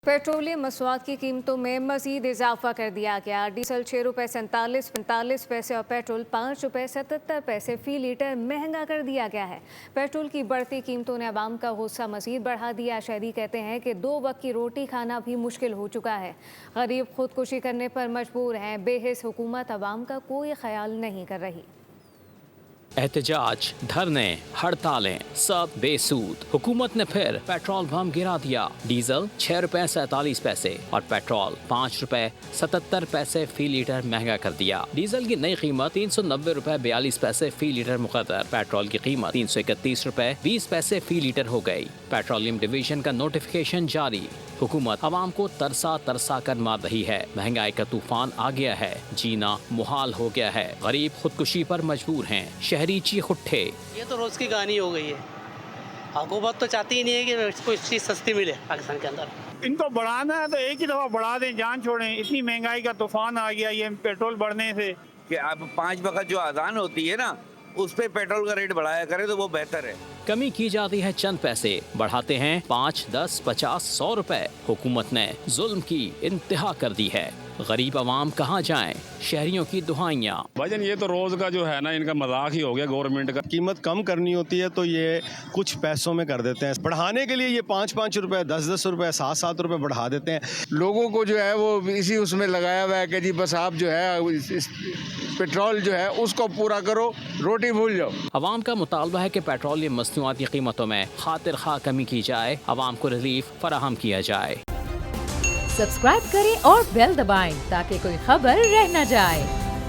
Petroleum मसवाद की कीमतों में मजीद इजाफा कर दिया गया। डीजल 6 रुपये 47 पैसे और पेट्रोल 5 रुपये 77 पैसे फी लीटर महंगा कर दिया गया है। पेट्रोल की बढ़ती कीमतों ने अवाम का गुस्सा मजीद बढ़ा दिया। शहरी कहते हैं कि 2 वक्त की रोटी खाना भी मुश्किल हो चुका है। गरीब खुदकुशी करने पर मजबूर हैं। बेहिस हुकूमत अवाम का कोई ख्याल नहीं कर रही। एहतजाज, धरने, हड़तालें सब बेसूद। हुकूमत ने फिर पेट्रोल बम गिरा दिया। डीजल 6 रुपए 47 पैसे और पेट्रोल 5 रुपए 77 पैसे फी लीटर महंगा कर दिया। डीजल की नई कीमत 390 रुपए 42 पैसे फी लीटर मुकर्रर। पेट्रोल की कीमत 331 रुपए 20 पैसे फी लीटर हो गई। पेट्रोलियम डिवीजन का नोटिफिकेशन जारी। हुकूमत आवाम को तरसा तरसा कर मार रही है। महंगाई का तूफान आ गया है। जीना मुहाल हो गया है। गरीब खुदकुशी पर मजबूर हैं। शहरी चीख उठे। ये तो रोज की कहानी हो गई है। हुकूमत तो चाहती ही नहीं है कि कोई चीज़ सस्ती मिले पाकिस्तान के अंदर। इनको बढ़ाना है तो एक ही दफ़ा बढ़ा दें, जान छोड़ें। इतनी महंगाई का तूफान आ गया ये पेट्रोल बढ़ने से कि अब 5 वक्त जो अजान होती है ना, उस पे पेट्रोल का रेट बढ़ाया करे तो वो बेहतर है। कमी की जाती है चंद पैसे, बढ़ाते हैं 5, 10, 50, 100 रुपए। हुकूमत ने जुल्म की इंतहा कर दी है। गरीब आवाम कहाँ जाएं? शहरियों की दुहाइयाँ। भाईजान ये तो रोज का जो है ना, इनका मजाक ही हो गया गवर्नमेंट का। कीमत कम करनी होती है तो ये कुछ पैसों में कर देते हैं। बढ़ाने के लिए ये 5-5 रुपए, 10-10 रुपए, 7-7 रुपए बढ़ा देते हैं। लोगों को जो है वो इसी उसमें लगाया हुआ है कि जी बस आप जो है इस पेट्रोल जो है उसको पूरा करो, रोटी भूल जाओ। अवाम का मुतालबा है कि पेट्रोलियम मसनूआती कीमतों में खातिर खा कमी की जाए, अवाम को रिलीफ फराहम किया जाए। सब्सक्राइब करें और बेल दबाएं ताकि कोई खबर रह न जाए।